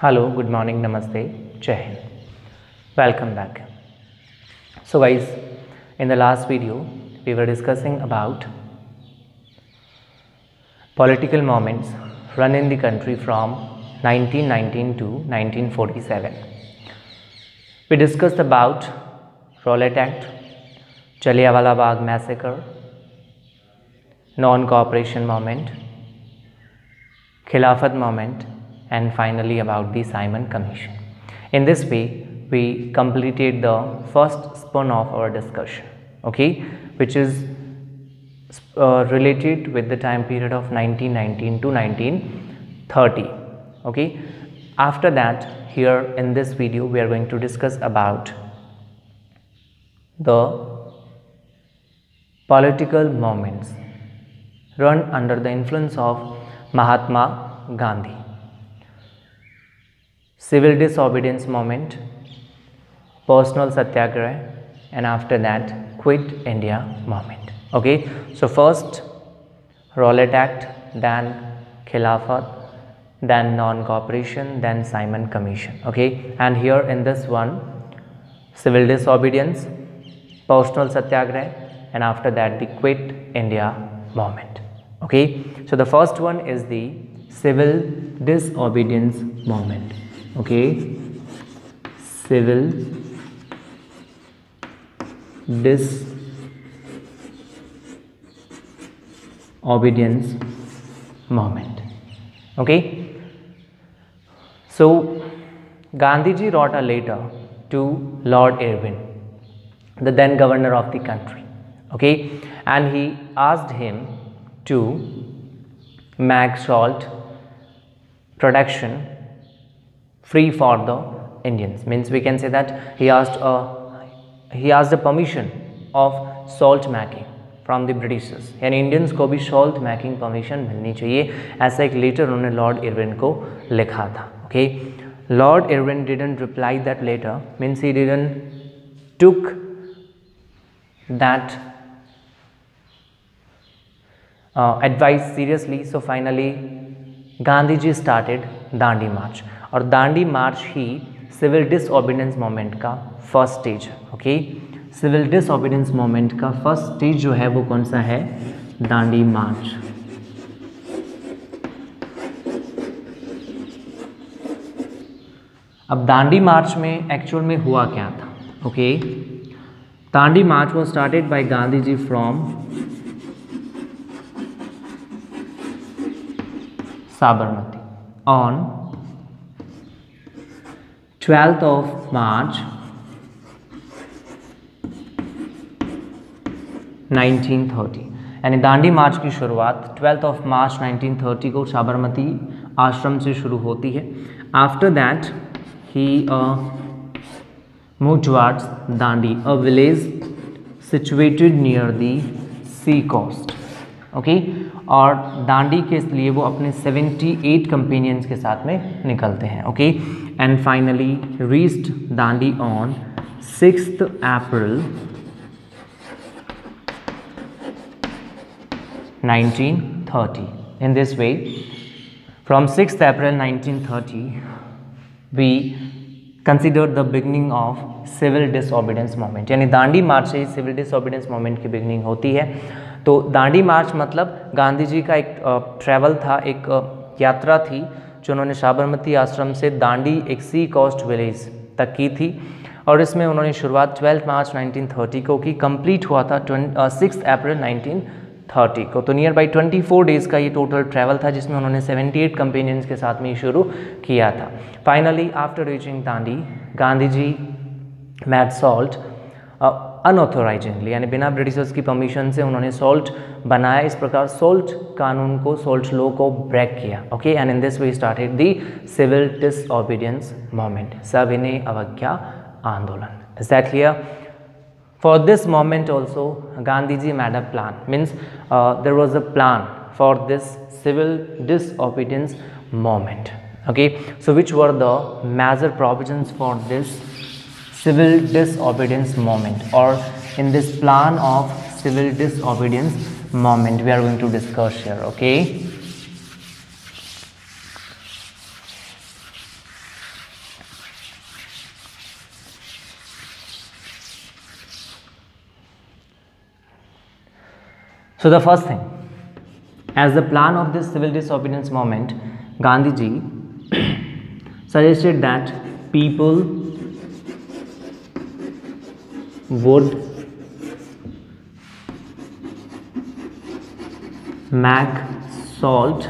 Hello, good morning, namaste, Jai Hind. Welcome back. So guys, in the last video, we were discussing about political moments run in the country from 1919 to 1947. We discussed about Rowlatt Act, Jallianwala Bagh massacre, non-cooperation movement, Khilafat movement, and finally about the Simon Commission. In this way, we completed the first spin of our discussion, okay, which is related with the time period of 1919 to 1930, okay. After that, here in this video, we are going to discuss about the political movements run under the influence of Mahatma Gandhi. Civil disobedience movement, personal satyagraha, and after that quit India movement. Okay, so first Rowlatt Act, then Khilafat, then non-cooperation, then Simon Commission. Okay, and here in this one, civil disobedience, personal satyagraha, and after that the quit India movement. Okay, so the first one is the civil disobedience movement. Okay, civil disobedience movement. Okay, so Gandhiji wrote a letter to Lord Irwin, the then governor of the country, okay, and he asked him to make salt production free for the Indians. Means we can say that he asked the permission of salt making from the Britishers, यानी Indians को भी salt making permission मिलनी चाहिए, ऐसा एक letter उन्होंने Lord Irwin को लिखा था. Okay, Lord Irwin didn't reply that letter, means he didn't took that advice seriously. So finally Gandhiji started Dandi मार्च, और दांडी मार्च ही सिविल डिसओबीडियंस मूवमेंट का फर्स्ट स्टेज है. ओके, सिविल डिसओबीडियंस मूवमेंट का फर्स्ट स्टेज जो है वो कौन सा है? दांडी मार्च. अब दांडी मार्च में एक्चुअल में हुआ क्या था? Okay, Dandi march was started by Gandhi ji from Sabarmati on 12th of March 1930. यानी दांडी मार्च की शुरुआत 12th of March 1930 को साबरमती आश्रम से शुरू होती है. After that he moved towards Dandi, a village situated near the sea coast. Okay, और दांडी के लिए वो अपने 78 कंपेनियंस के साथ में निकलते हैं. Okay, and finally reached Dandi on 6th April 1930. In this way, from 6th April 1930, we consider the beginning of civil disobedience movement. यानी दांडी मार्च से सिविल डिसओबीडियंस मूवमेंट की बिगनिंग होती है. तो दांडी मार्च मतलब गांधी जी का एक ट्रैवल था, एक यात्रा थी जो उन्होंने साबरमती आश्रम से दांडी एक सी कोस्ट विलेज तक की थी, और इसमें उन्होंने शुरुआत 12 मार्च 1930 को की. कंप्लीट हुआ था 6 अप्रैल 1930 को. तो नियर बाई 24 डेज़ का ये टोटल ट्रैवल था, जिसमें उन्होंने 78 कंपेनियंस के साथ में शुरू किया था. Finally after reaching Dandi, Gandhi ji made salt unauthorisingly, यानी बिना ब्रिटिशर्स की परमिशन से उन्होंने सॉल्ट बनाया. इस प्रकार सॉल्ट कानून को, सॉल्ट लॉ को ब्रेक किया. Okay, and in this way started the civil disobedience movement, सविनय अवज्ञा आंदोलन. Is that clear? For this movement also Gandhi ji made a plan, means there was a plan for this civil disobedience movement. Okay, so which were the major provisions for this civil disobedience movement, or in this plan of civil disobedience movement we are going to discuss here. Okay, So the first thing, as the plan of this civil disobedience movement, Gandhiji suggested that people would make salt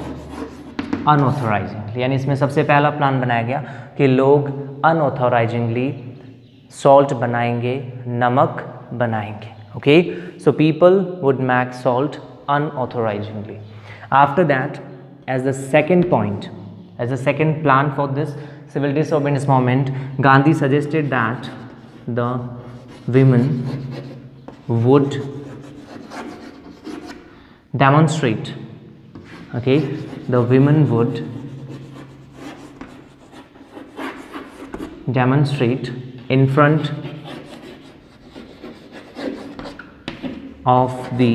अनऑथोराइजिंगली, यानी इसमें सबसे पहला plan बनाया गया कि लोग अनऑथोराइजिंगली salt बनाएंगे, नमक बनाएंगे. Okay, so people would make salt unauthorisingly. After that, as the second point, as the second plan for this civil disobedience movement, Gandhi suggested that the women would demonstrate, okay, the women would demonstrate in front of the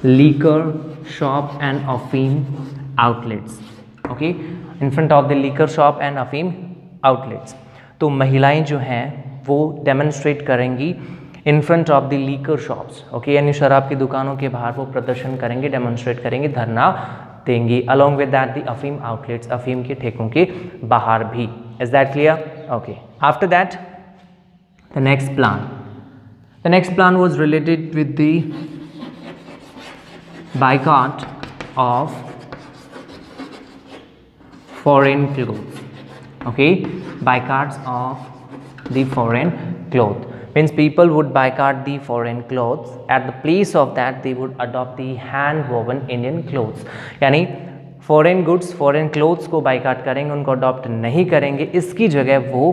liquor shop and afim outlets. Okay, in front of the liquor shop and afim outlets. तो महिलाएं जो हैं वो demonstrate करेंगी in front of the liquor shops. Okay, यानी शराब की दुकानों के बाहर वो प्रदर्शन करेंगे, डेमोन्स्ट्रेट करेंगे, धरना देंगी. अलॉन्ग विद दैट द अफीम आउटलेट्स, अफीम के ठेकों के बाहर भी. Is that clear? Okay. After that the next plan, the next plan was related with the boycott of foreign clothes. Okay, boycotts of the foreign cloth means people would boycott the foreign clothes. At the place of that, they would adopt the hand woven Indian clothes. यानी foreign goods, foreign clothes को boycott करेंगे, उनको adopt नहीं करेंगे, इसकी जगह वो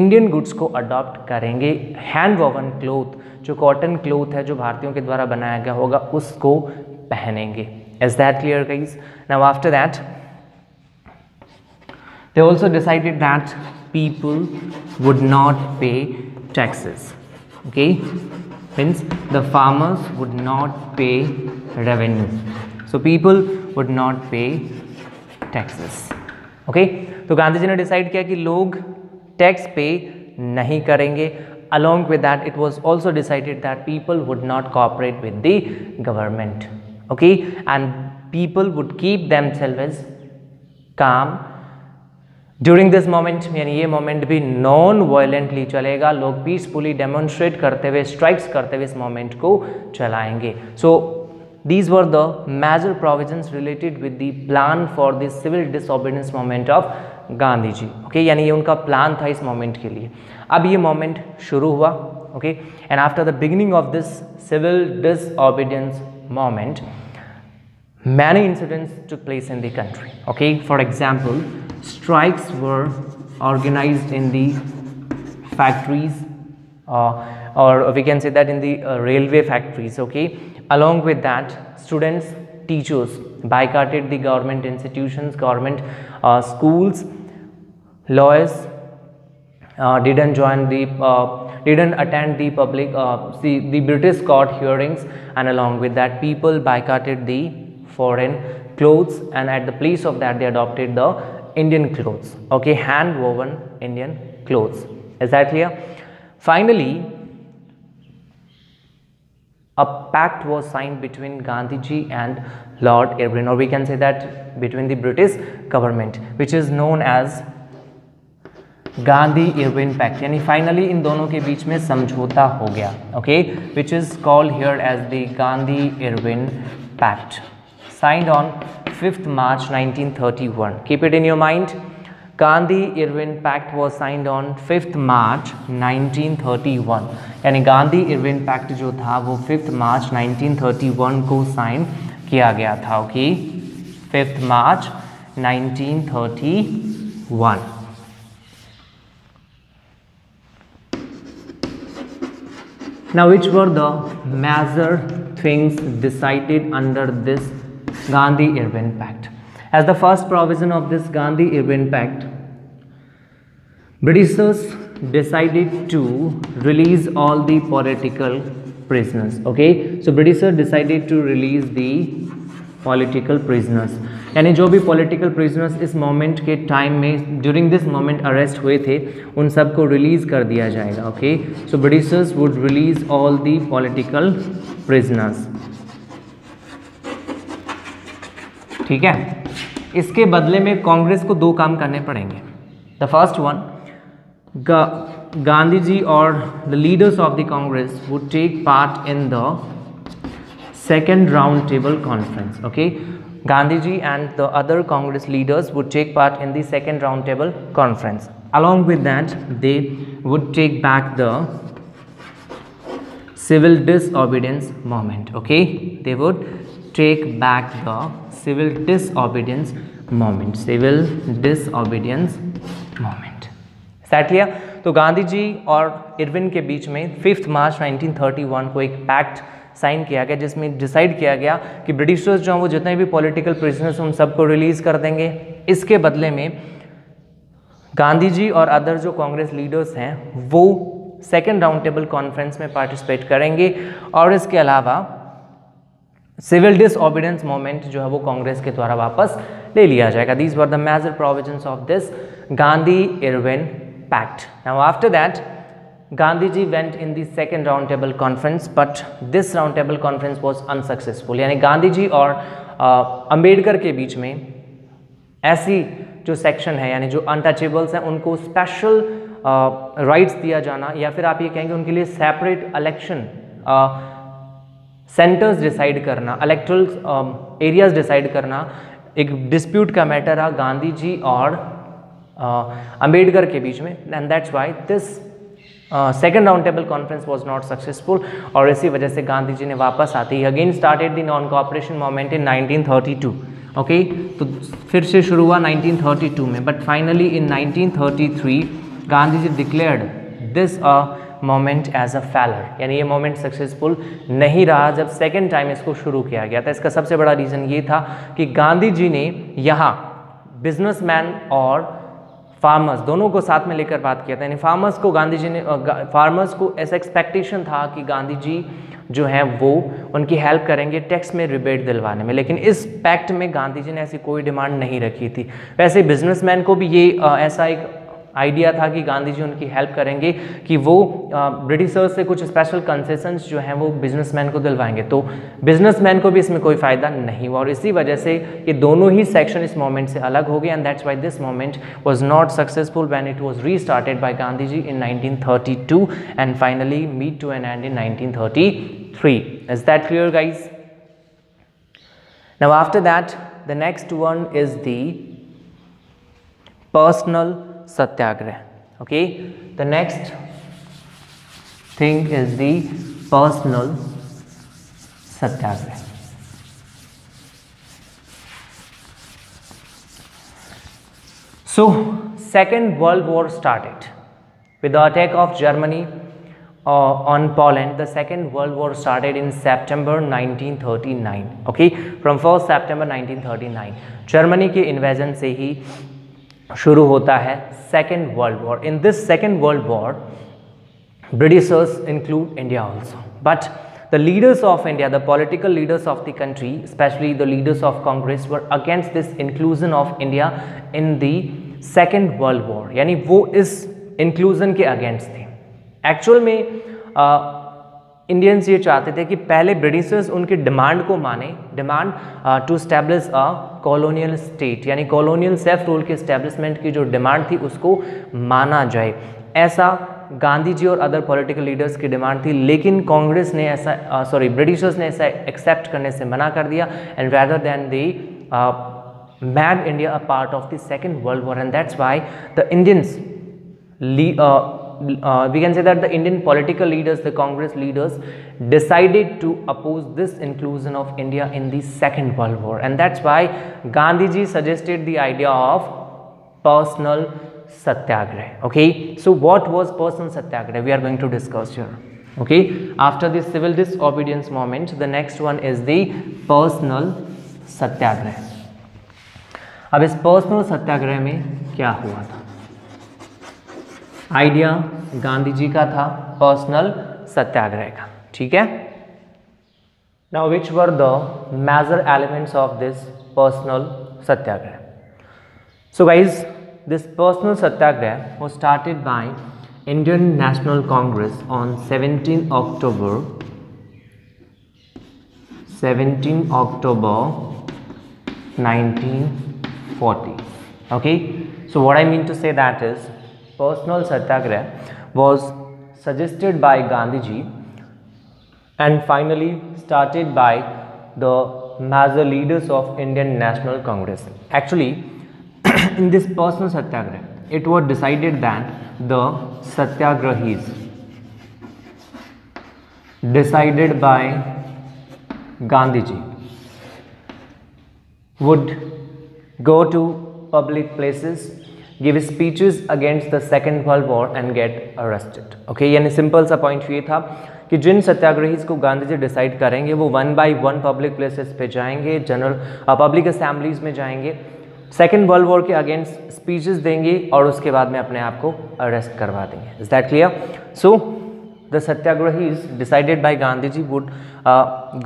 Indian goods को अडॉप्ट करेंगे. हैंड वोवन क्लोथ, जो कॉटन क्लोथ है जो भारतीयों के द्वारा बनाया गया होगा, उसको पहनेंगे. Is that clear guys? Now after that they also decided that people would not pay taxes. Okay, means the farmers would not pay revenue, so people would not pay taxes. Okay, तो गांधी जी ने decide किया कि लोग tax पे नहीं करेंगे. Along with that, it was also decided that people would not cooperate with the government. Okay, and people would keep themselves calm during this moment. यानी ये मोमेंट भी नॉन वायलेंटली चलेगा, लोग पीसफुली डेमोन्स्ट्रेट करते हुए, स्ट्राइक्स करते हुए इस मोमेंट को चलाएंगे. So these were the major provisions related with the plan for the civil disobedience moment of Gandhi ji. Okay, यानी ये उनका प्लान था इस मोमेंट के लिए. अब ये मोमेंट शुरू हुआ. Okay, and after the beginning of this civil disobedience moment, many incidents took place in the country. Okay, for example, strikes were organized in the factories, or we can say that in the railway factories. Okay, along with that, students, teachers boycotted the government institutions, government schools. Lawyers didn't join the didn't attend the public the British court hearings, and along with that, people boycotted the foreign clothes, and at the place of that they adopted the Indian clothes. Okay, hand woven Indian clothes. Is that clear? Finally, a pact was signed between Gandhiji and Lord Irwin, or we can say that between the British government, which is known as Gandhi-Irwin pact. यानी finally in दोनों के बीच में समझौता हो गया. Okay, which is called here as the Gandhi-Irwin pact, signed on 5th March 1931. Keep it in your mind. Gandhi-Irwin pact was signed on 5th March 1931. यानी Gandhi-Irwin pact जो था वो 5th March 1931 को साइन किया गया था. Okay, 5th March 1931. Now, which were the major things decided under this Gandhi-Irwin pact? As the first provision of this Gandhi-Irwin pact, Britishers decided to release all the political prisoners. Okay, so Britishers decided to release the political prisoners. यानी जो भी political prisoners इस moment के time में during this moment arrest हुए थे उन सबको रिलीज कर दिया जाएगा. Okay, so Britishers would release all the political prisoners. ठीक है, इसके बदले में कांग्रेस को दो काम करने पड़ेंगे. The first one, Gandhi ji और the leaders of the Congress would take part in the second round table conference. Okay, Gandhi ji and the other Congress leaders would take part in the second round table conference. Along with that, they would take back the civil disobedience movement. Okay, they would take back the civil disobedience movement. Civil disobedience movement. Is that clear? तो गांधी जी और Irwin के बीच में 5 मार्च 1931 को एक pact sign किया गया जिसमें डिसाइड किया गया कि ब्रिटिशर्स जो हैं वो जितने भी पॉलिटिकल प्रिजनर्स उन सबको रिलीज कर देंगे. इसके बदले में गांधी जी और अदर जो कांग्रेस लीडर्स हैं वो सेकेंड राउंड टेबल कॉन्फ्रेंस में पार्टिसिपेट करेंगे और इसके अलावा सिविल डिसओबीडियंस मूवमेंट जो है वो कांग्रेस के द्वारा वापस ले लिया जाएगा. These were the major provisions of this Gandhi Irwin pact. Now after that Gandhi ji went in the second round table conference, but this round table conference was unsuccessful. यानी गांधी जी और अंबेडकर के बीच में ऐसी जो सेक्शन है यानी जो अनटचेबल्स हैं उनको स्पेशल राइट्स दिया जाना या फिर आप ये कहेंगे उनके लिए सेपरेट इलेक्शन सेंटर्स डिसाइड करना, इलेक्टोरल एरियाज डिसाइड करना एक डिस्प्यूट का मैटर रहा गांधी जी और अंबेडकर के बीच में. And that's why this second round table conference was not successful और इसी वजह से गांधी जी ने वापस आते ही again started the non cooperation movement in 1932. Okay, तो फिर से शुरू हुआ 1932 में, but finally in 1933 Gandhi ji declared this moment as a failure. यानी ये मोमेंट सक्सेसफुल नहीं रहा जब सेकेंड टाइम इसको शुरू किया गया था. इसका सबसे बड़ा रीज़न ये था कि गांधी जी ने यहाँ बिजनेसमैन और फार्मर्स दोनों को साथ में लेकर बात किया था. यानी फार्मर्स को गांधी जी ने फार्मर्स को ऐसा एक्सपेक्टेशन था कि गांधी जी जो हैं वो उनकी हेल्प करेंगे टैक्स में रिबेट दिलवाने में, लेकिन इस पैक्ट में गांधी जी ने ऐसी कोई डिमांड नहीं रखी थी. वैसे बिजनेसमैन को भी ये ऐसा एक आइडिया था कि गांधी जी उनकी हेल्प करेंगे कि वो ब्रिटिशर्स से कुछ स्पेशल कंसेशंस जो हैं वो बिजनेसमैन को दिलवाएंगे. तो बिजनेसमैन को भी इसमें कोई फ़ायदा नहीं हुआ और इसी वजह से ये दोनों ही सेक्शन इस मोमेंट से अलग हो गए. And that's why this moment was not successful when it was restarted by Gandhi ji in 1932 and finally meet to an end in 1933. Is that clear guys? Now after that the next one is the personal satyagrah. Okay, the next thing is the personal satyagrah. So Second World War started with the attack of Germany on Poland. The Second World War started in September 1939. Okay, from 1st September 1939 Germany के invasion से ही शुरू होता है second world war. In this second world war Britishers include India also, but the leaders of India, the political leaders of the country, specially the leaders of Congress, were against this inclusion of India in the second world war. यानी वो इस inclusion के against थे. Actual में Indians ये चाहते थे कि पहले ब्रिटिशर्स उनकी डिमांड को माने, demand to establish a colonial state, यानी कॉलोनियल सेल्फ रूल के स्टैब्लिशमेंट की जो डिमांड थी उसको माना जाए. ऐसा गांधी जी और अदर पॉलिटिकल लीडर्स की डिमांड थी, लेकिन कांग्रेस ने ऐसा ब्रिटिशर्स ने ऐसा एक्सेप्ट करने से मना कर दिया. And rather than they made India a part of the Second World War, and that's why the Indians we can say that the Indian political leaders, the Congress leaders, decided to oppose this inclusion of India in the Second World War, and that's why Gandhi ji suggested the idea of personal satyagrah. Okay, so what was personal satyagrah? We are going to discuss here. Okay, after the civil disobedience movement, the next one is the personal satyagrah. अब इस personal सत्याग्रह में क्या हुआ था? Idea Gandhi ji का था personal सत्याग्रह का, ठीक है. Now which were the major elements of this personal satyagraha. So guys, this personal satyagraha was started by Indian National Congress on 17 October 1940. Okay, so what I mean to say that is personal satyagraha was suggested by Gandhiji and finally started by the major leaders of Indian National Congress. Actually, in this personal satyagraha, it was decided that the satyagrahis decided by Gandhiji would go to public places, give speeches against the Second World War and get arrested. Okay, यानी simple सा point ये था कि जिन सत्याग्रहीज को Gandhi ji decide करेंगे वो 1 by 1 public places पे जाएंगे, जनरल पब्लिक असेंबलीज में जाएंगे, सेकेंड वर्ल्ड वॉर के अगेंस्ट स्पीचेस देंगे और उसके बाद में अपने आप को अरेस्ट करवा देंगे. Is that clear? So the satyagrahis decided by Gandhiji would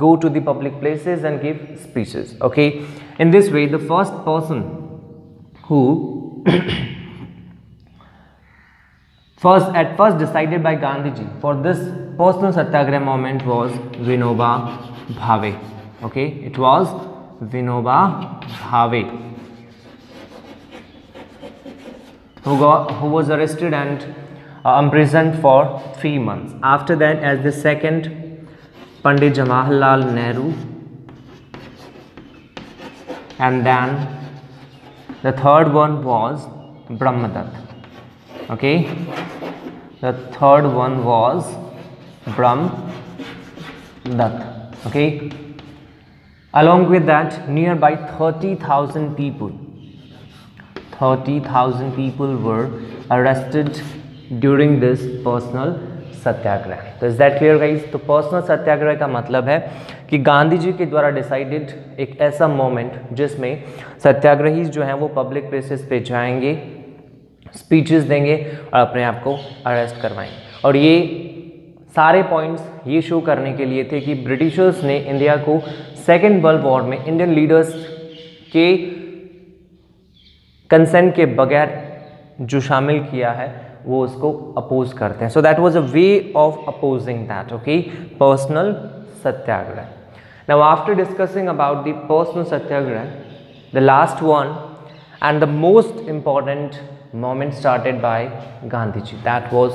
go to the public places and give speeches. Okay, in this way the first person who first decided by Gandhiji for this personal satyagraha movement was Vinoba Bhave. Okay, it was Vinoba Bhave who was arrested and imprisoned for 3 months. After that, as the second, Pandit Jawaharlal Nehru, and then the third one was Brahmadatt. Okay, the third one was Brahmadatt. Okay, along with that, nearby 30,000 people were arrested during this personal सत्याग्रह. तो is that clear guys? तो personal सत्याग्रह का मतलब है कि गांधी जी के द्वारा decided एक ऐसा मोमेंट जिसमें सत्याग्रही जो हैं वो पब्लिक प्लेसेस पे जाएंगे, स्पीचेस देंगे और अपने आप को अरेस्ट करवाएंगे. और ये सारे पॉइंट्स ये शो करने के लिए थे कि ब्रिटिशर्स ने इंडिया को सेकेंड वर्ल्ड वॉर में इंडियन लीडर्स के कंसेंट के बगैर जो शामिल किया है वो उसको अपोज करते हैं. So that was a way of opposing that. Okay, personal satyagraha. Now after discussing about the personal satyagraha, the last one and the most important moment started by Gandhi ji, that was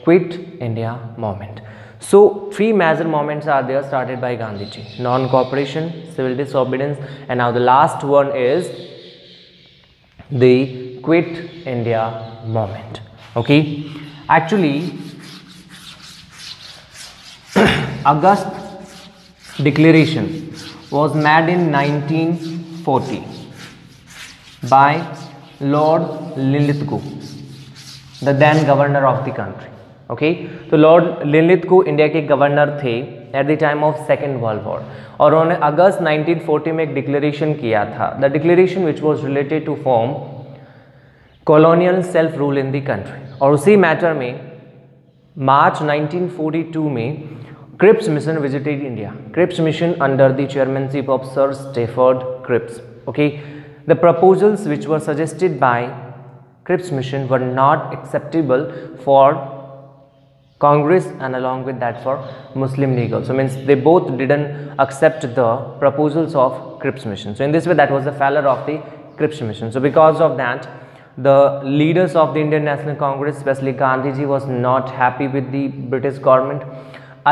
quit India moment. So 3 major moments are there started by Gandhiji: non-cooperation, civil disobedience, and now the last one is the Quit India movement. Okay, actually August Declaration was made in 1940 by Lord Linlithgow, the then governor of the country. Okay, तो lord Linlithgow India के governor थे at the time of second world war और उन्होंने अगस्त 1940 में एक declaration किया था. The declaration which was related to form colonial self rule in the country. और उसी मैटर में मार्च 1942 में Cripps mission visited India. Cripps mission under the chairmanship of sir Stafford Cripps. Okay, the proposals which were suggested by Cripps mission were not acceptable for Congress and along with that for Muslim League also. Means they both didn't accept the proposals of Cripps Mission. So in this way that was the failure of the Cripps Mission. So because of that the leaders of the Indian National Congress, especially Gandhiji, was not happy with the British government.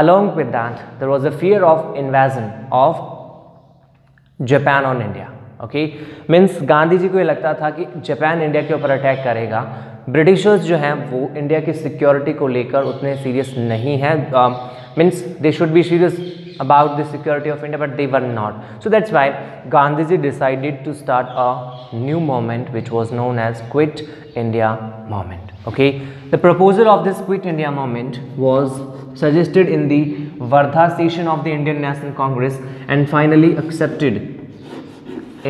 Along with that there was a fear of invasion of Japan on India. Okay, means Gandhi ji को ये लगता था कि Japan India के ऊपर attack करेगा. Britishers जो हैं वो इंडिया की सिक्योरिटी को लेकर उतने सीरियस नहीं हैं. Means they should be serious about the security of India but they were not. So that's why Gandhi ji decided to start a new movement which was known as quit India movement. Okay, the proposal of this quit India movement was suggested in the Wardha session of the Indian National Congress and finally accepted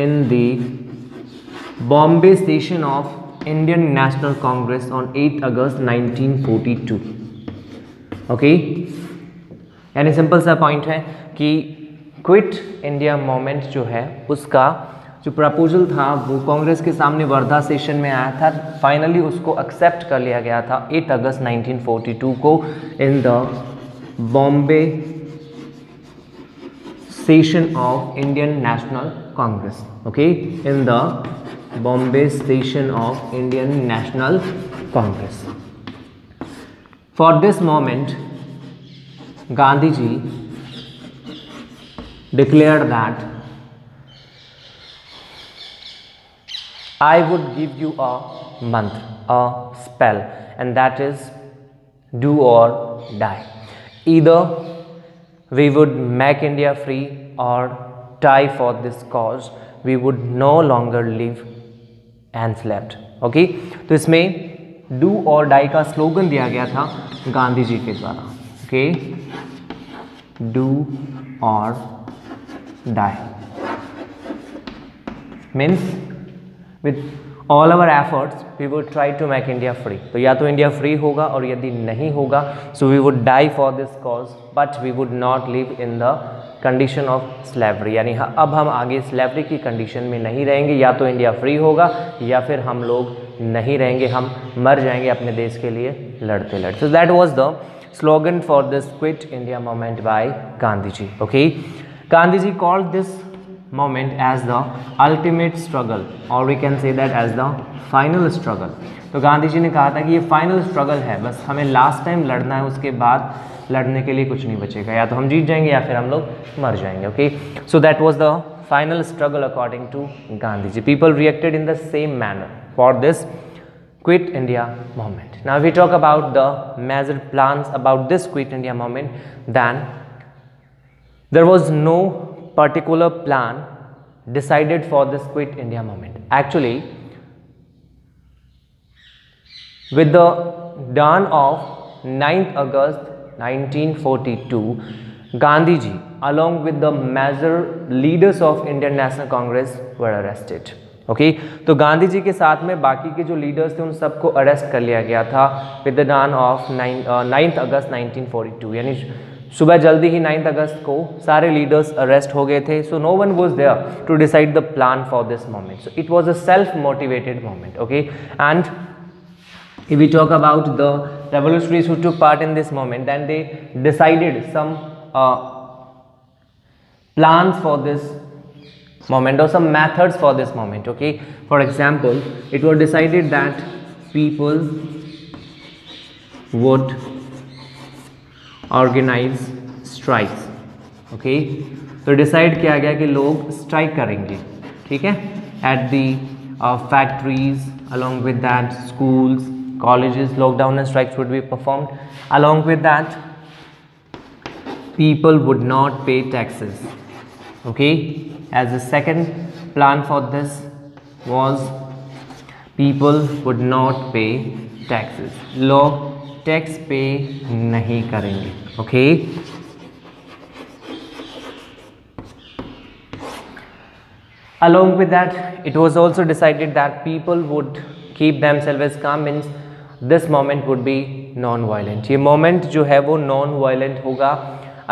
in the Bombay session of Indian National Congress on 8 August 1942. Okay, यानी simple सा point है कि quit India moment जो है उसका जो proposal था वो कांग्रेस के सामने वर्धा सेशन में आया था, फाइनली उसको एक्सेप्ट कर लिया गया था 8 अगस्त 1942 को in the Bombay session of Indian National Congress. Okay, in the Bombay session of Indian National Congress. For this moment Gandhi ji declared that I would give you a month, a spell, and that is do or die. Either we would make India free or die for this cause. We would no longer live enslaved. Okay, तो इसमें do or die का slogan दिया गया था गांधी जी के द्वारा. Okay, do or die means with all our efforts we would try to make India free. तो या तो इंडिया फ्री होगा और यदि नहीं होगा so we would die for this cause but we would not live in the condition of slavery. यानी अब हम आगे स्लेवरी की कंडीशन में नहीं रहेंगे, या तो इंडिया फ्री होगा या फिर हम लोग नहीं रहेंगे, हम मर जाएंगे अपने देश के लिए लड़ते लड़ते. So that was the slogan for this Quit India movement by Gandhi ji. Okay, Gandhi ji called this moment as the ultimate struggle or we can say that as the final struggle. तो गांधी जी ने कहा था कि ये final struggle है, बस हमें last time लड़ना है, उसके बाद लड़ने के लिए कुछ नहीं बचेगा, या तो हम जीत जाएंगे या फिर हम लोग मर जाएंगे. Okay, so that was the final struggle according to Gandhi ji. People reacted in the same manner for this Quit India movement. Now we talk about the major plans about this Quit India movement. Then there was no particular plan decided for this Quit India movement. Actually, with the dawn of 9th August 1942, Gandhi ji along with the major leaders of Indian National Congress were arrested. Okay, तो गांधी जी के साथ में बाकी के जो leaders थे उन सबको अरेस्ट कर लिया गया था with the dawn of 9th अगस्त 1942. यानी सुबह जल्दी ही 9th अगस्त को सारे लीडर्स अरेस्ट हो गए थे. So no one was there to decide the plan for this moment. So it was a self motivated moment. Okay, and if we talk about the revolutionaries who took part in this moment, then they decided some plans for this moment or some methods for this moment. Okay, for example, it was decided that people would organize strikes. Okay, तो decide किया गया कि लोग strike करेंगे. ठीक है, at the factories, along with that schools, colleges, lockdown and strikes would be performed. Along with that, people would not pay taxes. Okay, as the second plan for this was people would not pay taxes. लोग tax पे नहीं करेंगे. Okay, along with that, it was also decided that people would keep themselves as calm. Means this moment would be non-violent. ये moment जो है वो non-violent होगा.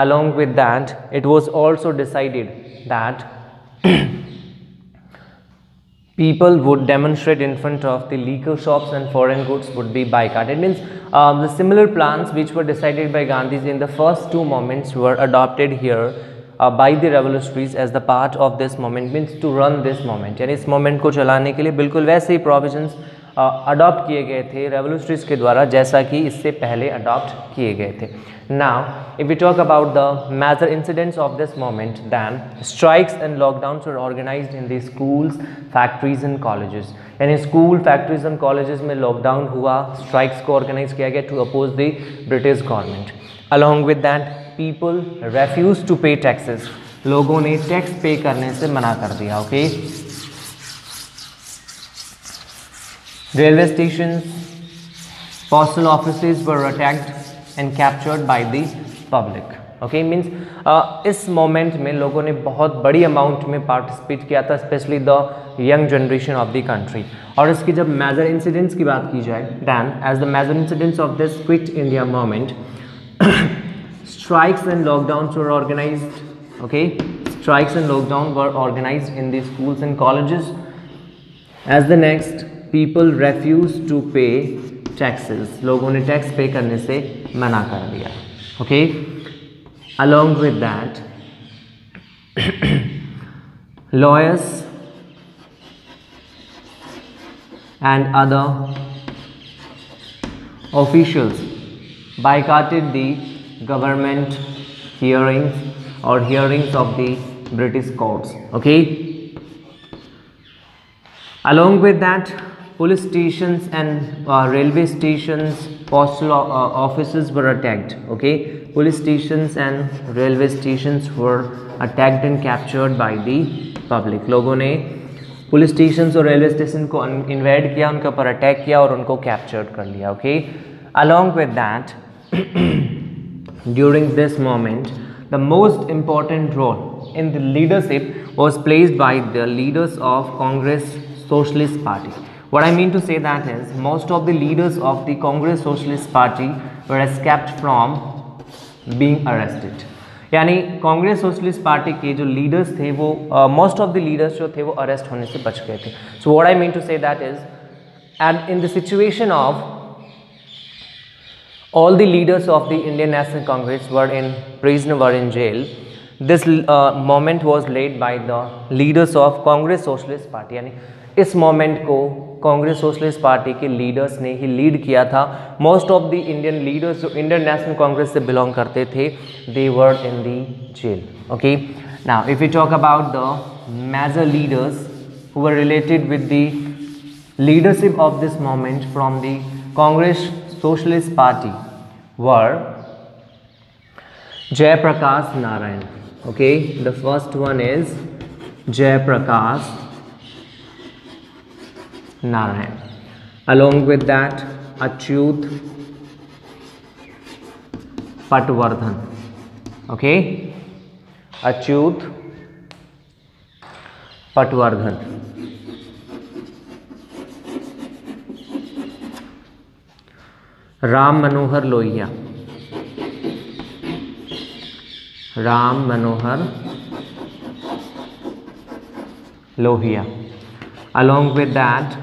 Along with that, it was also decided that people would demonstrate in front of the liquor shops and foreign goods would be boycotted. Means the similar plans which were decided by Gandhi in the first two moments were adopted here by the revolutionaries as the part of this moment. Means to run this moment, यानी इस moment को चलाने के लिए बिल्कुल वैसे ही provisions adopt किए गए थे रेवोल्यूशनरीज के द्वारा जैसा कि इससे पहले अडॉप्ट किए गए थे. Now if we talk about the major incidents of this moment, then strikes and lockdowns were organised in the schools, factories and colleges. यानी स्कूल, फैक्ट्रीज एंड कॉलेजेस में लॉकडाउन हुआ, स्ट्राइक्स को ऑर्गेनाइज किया गया to oppose the British government. Along with that people refuse to pay taxes. लोगों ने tax pay करने से मना कर दिया. Okay, railway stations, postal offices were attacked and captured by the public. Okay, means इस मोमेंट में लोगों ने बहुत बड़ी अमाउंट में पार्टिसिपेट किया था, specially the young generation of the country. और इसकी जब मेजर इंसिडेंट्स की बात की जाए, then as the major incidents of this quit India movement, strikes and lockdowns were organised. Okay, strikes and lockdown were organized in the schools and colleges. As the next, people refused to pay taxes. लोगों ने tax pay करने से मना कर दिया. Okay. Along with that, lawyers and other officials boycotted the government hearings of the British courts. Okay. Along with that, police stations and railway stations, postal offices were attacked. Okay, police stations and railway stations were attacked and captured by the public. लोगों ने police stations और railway station को invade किया, उनके ऊपर attack किया और उनको कैप्चर कर लिया. Okay, along with that, during this moment, the most important role in the leadership was played by the leaders of Congress Socialist Party. What I mean to say that is, most of the leaders of the Congress Socialist Party were escaped from being arrested. यानी Congress Socialist Party के जो leaders थे वो most of the leaders जो थे वो arrest होने से बच गए थे. So what I mean to say that is, and in the situation of all the leaders of the Indian National Congress were in prison, were in jail. This moment was led by the leaders of Congress Socialist Party. यानी इस moment को Congress Socialist Party के leaders ने ही lead किया था. Most of the Indian leaders जो Indian National Congress से बिलोंग करते थे, they were in the jail. Okay, now if you talk about the major leaders who were related with the leadership of this movement from the Congress Socialist Party were Jayaprakash Narayan. Okay, the first one is Jayaprakash Narayan. Along with that, Achyut Patwardhan. Okay, Achyut Patwardhan. Ram Manohar Lohia. Ram Manohar Lohia. Along with that,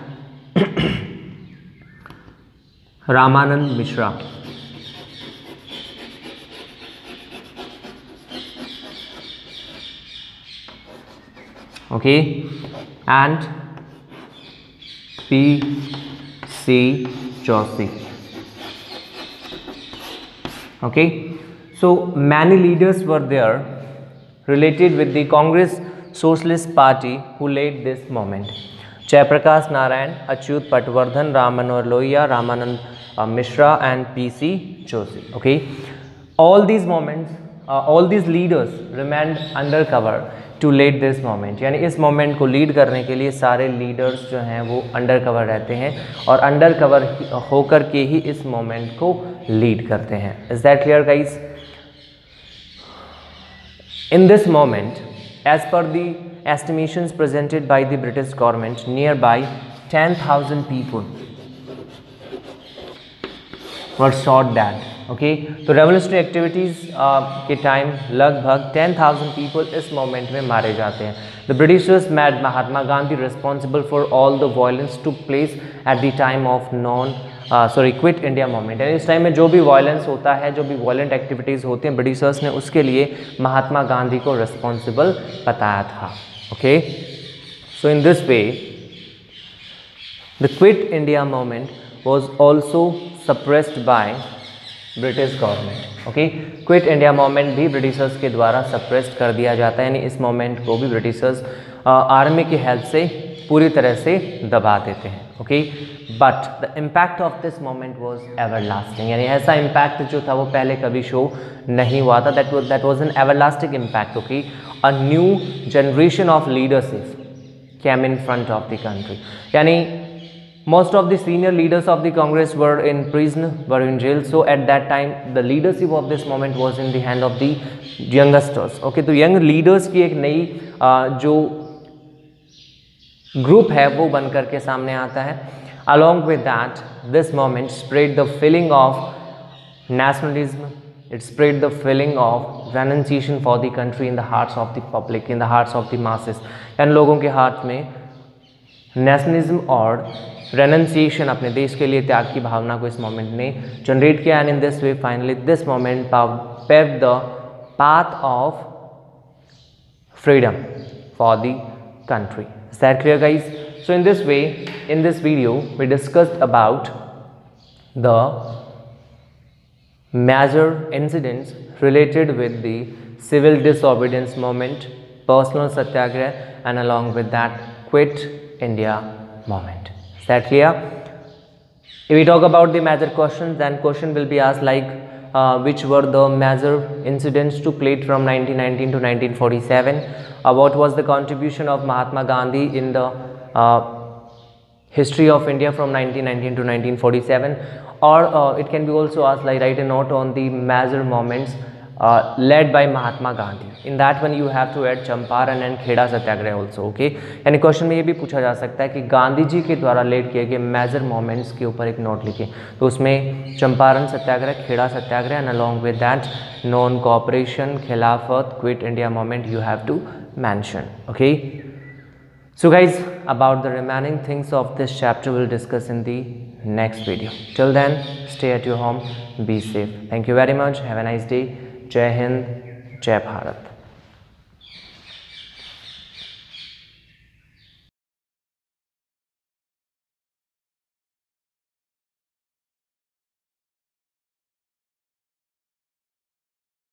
Ramanand Mishra. Okay, and P.C. Joshi. Okay, so many leaders were there related with the Congress Socialist Party who led this moment. Jayaprakash Narayan, Achyut Patwardhan, Ram Manohar Lohia, Ramanand Mishra and P.C. Joshi. Okay, all these moments, all these leaders remained undercover to lead this moment. यानी इस moment को lead करने के लिए सारे leaders जो हैं वो अंडर कवर रहते हैं और अंडर कवर होकर के ही इस मोमेंट को लीड करते हैं. Is that clear guys? In this moment, as per the estimations presented by the British government, near by 10,000 people were shot dead. Okay, तो रेवोल्यूशनरी एक्टिविटीज़ के टाइम लगभग 10,000 पीपल इस मोमेंट में मारे जाते हैं. The Britishers made Mahatma Gandhi responsible for all the violence took place at the time of quit India moment. यानी इस टाइम में जो भी वायलेंस होता है, जो भी वायलेंट एक्टिविटीज़ होते हैं, ब्रिटिशर्स ने उसके लिए महात्मा गांधी को रिस्पॉन्सिबल बताया था. Okay, so in this way the quit India moment was also suppressed by British government. Okay, quit India moment भी ब्रिटिशर्स के द्वारा सप्रेस्ड कर दिया जाता है. यानी इस मोमेंट को भी ब्रिटिशर्स आर्मी की हेल्प से पूरी तरह से दबा देते हैं. Okay, but the impact of this moment was everlasting. यानी ऐसा इम्पैक्ट जो था वो पहले कभी शो नहीं हुआ था. That was an everlasting impact. Okay, a new generation of leadership came in front of the country. यानी most of the senior leaders of the Congress were in prison, were in jail. So at that time the leadership of this moment was in the hand of the youngsters. Okay, तो young leaders की एक नई जो group है वो बन करके सामने आता है. Along with that, this moment spread the feeling of nationalism, It spread the feeling of renunciation for the country in the hearts of the public, in the hearts of the masses. यानी लोगों के हाथ में nationalism और रेनंसिएशन, अपने देश के लिए त्याग की भावना को इस मोमेंट ने जनरेट किया. And in this way finally this moment paved the path of freedom for the country. Is that clear, guys? So in this way, in this video we discussed about the major incidents related with the civil disobedience movement, personal satyagrah, and along with that quit India movement. Is that clear? If we talk about the major questions, then question will be asked like which were the major incidents took place from 1919 to 1947. What was the contribution of Mahatma Gandhi in the history of India from 1919 to 1947? Or it can be also asked like write a note on the major moments led by Mahatma Gandhi. In that one you have to add Champaran and Kheda satyagraha also. Okay? यानी question में ये भी पूछा जा सकता है कि गांधी जी के द्वारा लेड किए गए मेजर मोमेंट्स के ऊपर एक नोट लिखे, तो उसमें Champaran Satyagraha, Kheda Satyagraha and along with that non cooperation, Khilafat, quit India movement you have to mention. Okay. So guys, about the remaining things of this chapter we'll discuss in the next video. Till then, stay at your home, be safe. Thank you very much. Have a nice day. Jai Hind, Jai Bharat.